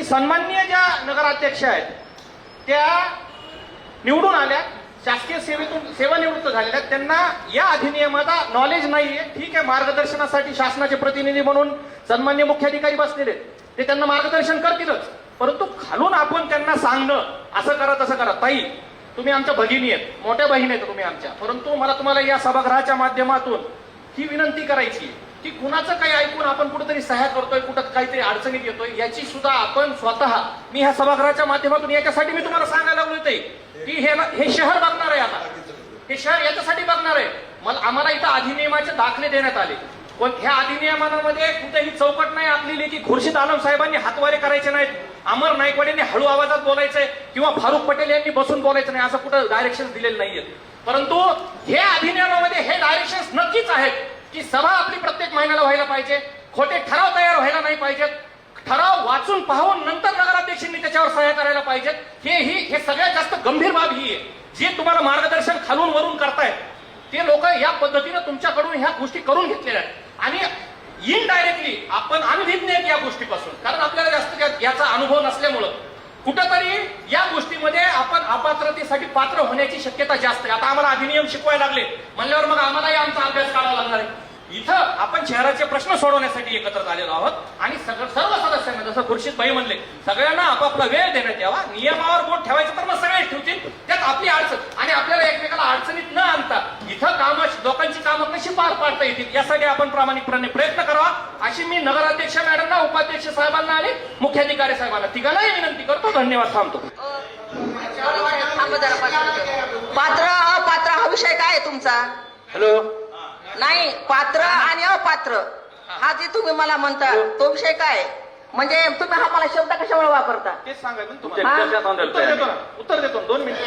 सन्माननीय ज्या नगराध्यक्ष आहेत त्या निवडून आल्या, शासकीय सेवेतून सेवानिवृत्त झालेल्या, त्यांना या अधिनियमाचा नॉलेज नाहीये. ठीक आहे, मार्गदर्शनासाठी शासनाचे प्रतिनिधी म्हणून सन्माननीय मुख्याधिकारी बसलेले, ते त्यांना मार्गदर्शन करतीलच. परंतु खालून आपण त्यांना सांगणं असं करा तसं करा. ताई, तुम्ही आमच्या भगिनी आहेत, मोठ्या बहिणी आहेत तुम्ही आमच्या. परंतु मला तुम्हाला या सभागृहाच्या माध्यमातून ही विनंती करायची की कुणाचं काही ऐकून आपण कुठेतरी सह्या करतोय, कुठं काहीतरी अडचणीत येतोय, याची सुद्धा आपण स्वतः, मी ह्या सभागृहाच्या माध्यमातून याच्यासाठी मी तुम्हाला सांगायला लागलो ताई की हे शहर बघणार आहे. आता हे शहर याच्यासाठी बघणार आहे. आम्हाला इथं अधिनियमाचे दाखले देण्यात आले, पण ह्या अधिनियमामध्ये कुठेही चौकट नाही आखलेली की खुर्शीद आलम साहेबांनी हातवारे करायचे नाहीत, अमर नायकवाड यांनी हळू आवाजात बोलायचंय किंवा फारुख पटेल यांनी बसून बोलायचं नाही, असं कुठं डायरेक्शन दिलेले नाहीये. परंतु हे अधिनियमामध्ये हे डायरेक्शन्स नक्कीच आहेत की सभा आपली प्रत्येक महिन्याला व्हायला पाहिजे, खोटे ठराव तयार व्हायला नाही पाहिजेत, ठराव वाचून पाहून नंतर नगराध्यक्षांनी त्याच्यावर सह्या करायला पाहिजेत. हे सगळ्यात जास्त गंभीर बाब ही आहे. जे तुम्हाला मार्गदर्शन खालून वरून करतायत ते लोक या पद्धतीने तुमच्याकडून ह्या गोष्टी करून घेतलेल्या आहेत आणि इनडायरेक्टली आपण अनभिज्ञ आहेत या गोष्टीपासून, कारण आपल्याला जास्त याचा अनुभव नसल्यामुळं कुठंतरी या गोष्टीमध्ये आपण अपात्रतेसाठी पात्र होण्याची शक्यता जास्त आहे. आता आम्हाला अधिनियम शिकवायला लागले म्हणल्यावर मग आम्हालाही आमचा अभ्यास करावा लागणार आहे. इथं आपण शहराचे प्रश्न सोडवण्यासाठी एकत्र झालेलो आहोत आणि सर्व सदस्यांना, जसं खुर्शीदभाई म्हणले, सगळ्यांना आपापला वेळ देण्यात यावा. नियमावर बोट ठेवायचं तर मग सगळेच ठेवतील, त्यात आपली अडचण आणि आपल्याला एकमेकाला अडचणीत न आणता इथं लोकांची कामं कशी पार पाडता येतील यासाठी आपण प्रामाणिकपणे प्रयत्न करावा, अशी मी नगराध्यक्ष मॅडमना, उपाध्यक्ष साहेबांना आणि मुख्याधिकारी साहेबांना तिघांनाही विनंती करतो. धन्यवाद. थांबतो. पात्र अपात्र हा विषय काय आहे तुमचा? हॅलो. नाही, पात्र आणि अपात्र हा जे तुम्ही मला म्हणता तो विषय काय? म्हणजे तुम्ही हा मला शब्द कशामुळे वापरता तेच सांगायचं ना तुम्हाला. उत्तर देतो 2 मिनिट.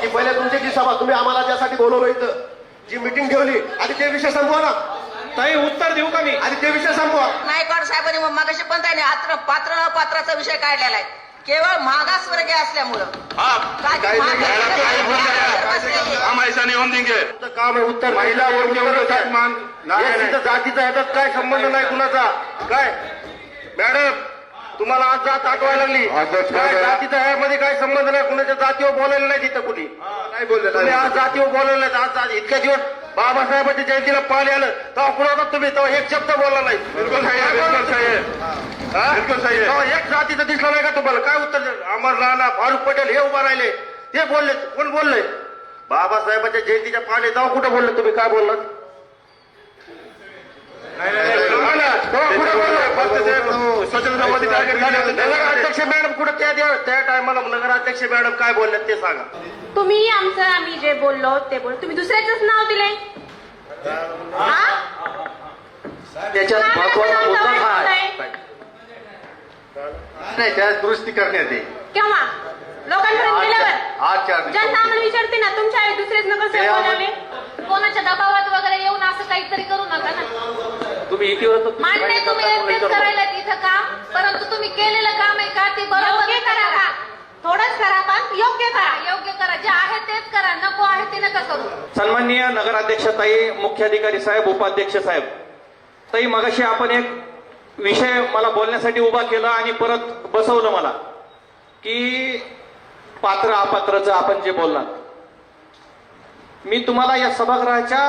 पहिले तुमची जी सभा, तुम्ही आम्हाला ज्यासाठी बोलवलं इथं, जी मीटिंग ठेवली, आधी ते विषय संपवा ना. ताई, उत्तर देऊ का मी? आधी ते विषय संपवा. नायकवाड साहेबांनी मग मागाशी पण त्याने पात्र अपात्राचा विषय काढलेला आहे, केवळ मागासवर्गीय असल्यामुळं. हम ऐसा नहीं होने देंगे. काम आहे उत्तर. महिला जातीचा ह्याच्यात काय संबंध नाही कुणाचा. काय मॅडम, तुम्हाला आज जात आठवायला लागली, काय जातीचा ह्यामध्ये काय संबंध नाही, कुणाच्या जातीवर बोलायला नाही तिथं कुणी काय बोलले. तुम्ही आज जातीवर बोलायला नाही. आज इतक्या दिवस बाबासाहेबांच्या जयंतीला पाणी आलं तेव्हा कुणा होता तुम्ही, तेव्हा एक शब्द बोलला नाही. बिलकुल सही है, बिलकुल सही है, बिलकुल सही है. एक जातीचं दिसलं नाही का तुम्हाला? काय उत्तर? अमर राणा, फारुख पटेल हे उभा राहिले, ते बोलले. कोण बोलले? बाबासाहेबांच्या जयंतीच्या पाणी तेव्हा कुठे बोलले तुम्ही? काय बोललात? नगराध्यक्ष मॅडम कुठे त्या टायमाला नगराध्यक्ष मॅडम काय बोलले ते सांगा. तुम्ही आम्ही जे बोललो ते तुम्ही दुसऱ्याच नाव दिले. त्याच्यात महत्वाचा मुद्दा हा आहे नाही, त्या दुरुस्ती करण्यात येईल. केव्हा? लोकांपर्यंत गेल्यावर आज 4 जनता आम्हाला विचारते ना, तुमच्या आई दुसरेच नगर बोलावे, कोणाच्या दबावात वगैरे येऊन असं काहीतरी करू नका ना. तुम्ही इतिवृत्त मान्य, तुम्ही एकटेच करायला तिथं का, परंतु तुम्ही केलेलं काम आहे का ते बरोबर करा का, थोडंच करा पण योग्य करा, जे आहे तेच करा, नको आहे ते नका करू. सन्माननीय नगराध्यक्ष ताई, मुख्याधिकारी साहेब, उपाध्यक्ष साहेब, ताई मगाशी आपण एक विषय मला बोलण्यासाठी उभा केला आणि परत बसवलं मला की पात्र अपात्रचं आपण जे बोललात. मी तुम्हाला या सभागृहाच्या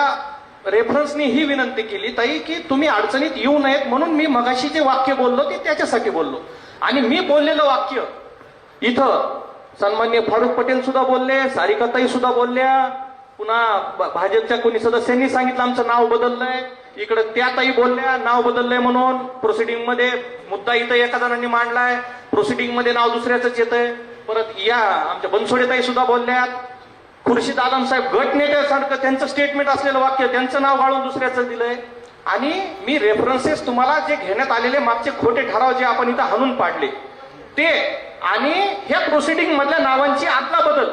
रेफरन्सनी ही विनंती केली ताई की तुम्ही अडचणीत येऊ नयेत म्हणून मी मगाशी जे वाक्य बोललो ते त्याच्यासाठी बोललो. आणि मी बोललेलं वाक्य इथं सन्माननीय फारुख पटेल सुद्धा बोलले, सारिकाताई सुद्धा बोलल्या, पुन्हा भाजपच्या कोणी सदस्यांनी सांगितलं आमचं नाव बदललंय, इकडे त्या ताई बोलल्या नाव बदललंय म्हणून. प्रोसिडिंग मध्ये मुद्दा इथं एका जणांनी मांडलाय, प्रोसिडिंग मध्ये नाव दुसऱ्याच येतंय. परत या आमच्या बनसोडे ताई सुद्धा बोलल्यात, खुर्शीद आलम साहेब गटनेत्यासारखं त्यांचं स्टेटमेंट असलेलं वाक्य त्यांचं नाव गाळून दुसऱ्याचं दिलंय. आणि मी रेफरन्सेस तुम्हाला जे घेण्यात आलेले मागचे खोटे ठराव जे आपण इथं हाणून पाडले ते आणि ह्या प्रोसिडिंग मधल्या नावांची आदला बदल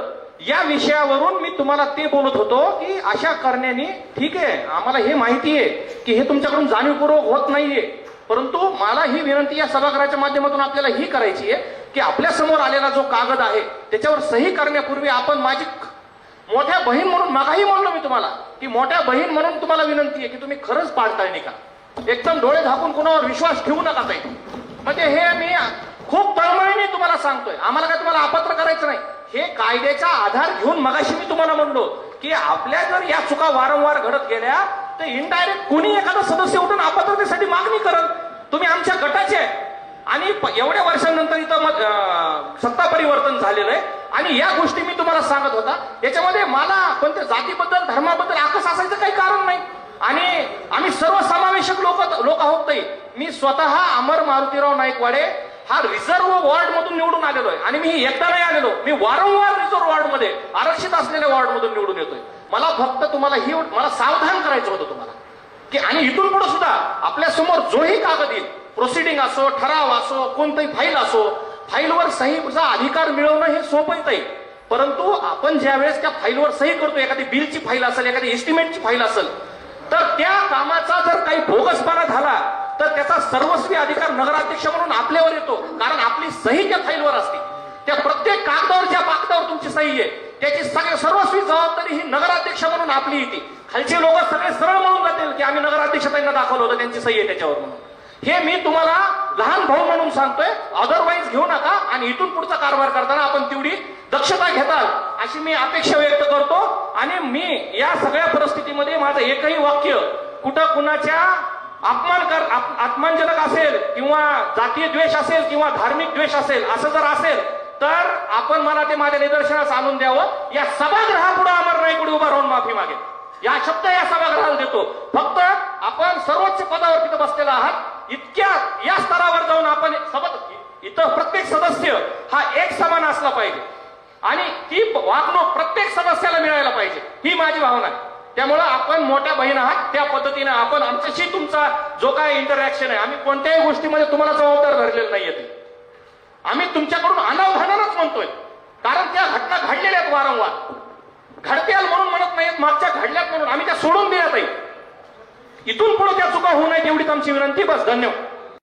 या विषयावरून मी तुम्हाला ते बोलत होतो की अशा करण्याने ठीक आहे, आम्हाला हे माहिती आहे की हे तुमच्याकडून जाणीवपूर्वक होत नाहीये, परंतु मला ही विनंती या सभागृहाच्या माध्यमातून आपल्याला ही करायची आहे की आपल्या समोर आलेला जो कागद आहे त्याच्यावर सही करण्यापूर्वी आपण माझी मोठ्या बहीण म्हणून, मागाही म्हणलो मी तुम्हाला की मोठ्या बहीण म्हणून तुम्हाला विनंती आहे की तुम्ही खरंच पाडताळणी का. एकदम डोळे झाकून कुणावर विश्वास ठेवू नका ताई. म्हणजे हे मी खूप तळमळीने तुम्हाला सांगतोय. आम्हाला काय तुम्हाला अपात्र करायचं नाही. हे कायद्याचा आधार घेऊन मगाशी मी तुम्हाला म्हणलो की आपल्या जर या चुका वारंवार घडत गेल्या तर इनडायरेक्ट कोणी एखादा सदस्य उठून अपात्रतेसाठी मागणी करत. तुम्ही आमच्या गटाचे आहे आणि एवढ्या वर्षांनंतर इथं सत्ता परिवर्तन झालेलं आहे आणि या गोष्टी मी तुम्हाला सांगत होता. याच्यामध्ये मला कोणत्या जातीबद्दल धर्माबद्दल आकस असायचं काही कारण नाही आणि आम्ही सर्वसमावेशक लोक आहोत ताई. मी स्वतः अमर मारुतीराव नाईकवाडे हा रिझर्व्ह वॉर्ड मधून निवडून आलेलो आहे आणि मी एकदा नाही आलेलो. मी वारंवार रिझर्व्ह वॉर्ड मध्ये आरक्षित असलेल्या वॉर्ड मधून निवडून येतोय. मला फक्त तुम्हाला मला सावधान करायचं होतं तुम्हाला की आणि इथून पुढे सुद्धा आपल्या समोर जोही कागद येईल, प्रोसिडिंग असो, ठराव असो, कोणतीही फाईल असो, फाईलवर सहीचा अधिकार मिळवणं हे सोपं आहे. परंतु आपण ज्या वेळेस त्या फाईलवर सही करतो, एखादी बिलची फाईल असेल, एखादी एस्टिमेटची फाईल असेल, तर त्या कामाचा जर काही बोगसपणा झाला तर त्याचा सर्वस्वी अधिकार नगराध्यक्ष म्हणून आपल्यावर येतो. कारण आपली सही त्या फाईलवर असते. त्या प्रत्येक कागदावर ज्या कागदावर तुमची सही आहे त्याची सर्वस्वी जबाबदारी ही नगराध्यक्ष म्हणून आपली येते. खालचे लोक सगळे सरळ म्हणून जातील की आम्ही नगराध्यक्ष त्यांना दाखवलं होतं, त्यांची सही आहे त्याच्यावर म्हणून. हे मी तुम्हाला लहान भाऊ म्हणून सांगतोय. अदरवाईज घेऊ नका आणि इथून पुढचा कारभार करताना आपण तेवढी दक्षता घेताल अशी मी अपेक्षा व्यक्त करतो. आणि मी या सगळ्या परिस्थितीमध्ये माझं एकही वाक्य कुठं कुणाच्या अपमानजनक असेल किंवा जातीय द्वेष असेल किंवा धार्मिक द्वेष असेल असं जर असेल तर आपण मला ते माझ्या निदर्शनास आणून द्यावं. या सभागृहापुढे अमर नाईकवाडे उभा राहून माफी मागेल. या शब्द या सभागृहाला देतो. फक्त आपण सर्वोच्च पदावर तिथं बसलेला आहात. इतक्या या स्तरावर जाऊन आपण इथं प्रत्येक सदस्य हा एक समान असला पाहिजे आणि ती वागणूक प्रत्येक सदस्याला मिळायला पाहिजे ही माझी भावना आहे. त्यामुळं आपण मोठ्या बहीण आहात त्या पद्धतीने आपण आमच्याशी तुमचा जो काय इंटरॅक्शन आहे आम्ही कोणत्याही गोष्टीमध्ये तुम्हाला जबाबदार धरलेलं नाहीये. आम्ही तुमच्याकडून अनावधानानच म्हणतोय कारण त्या घटना घडलेल्या आहेत वारंवार. घडत्याल म्हणून म्हणत नाहीत, मागच्या घडल्यात म्हणून आम्ही त्या सोडून देण्यात आहे. इथून पुढे त्या चुका होऊ नयेत एवढीच आमची विनंती. बस, धन्यवाद.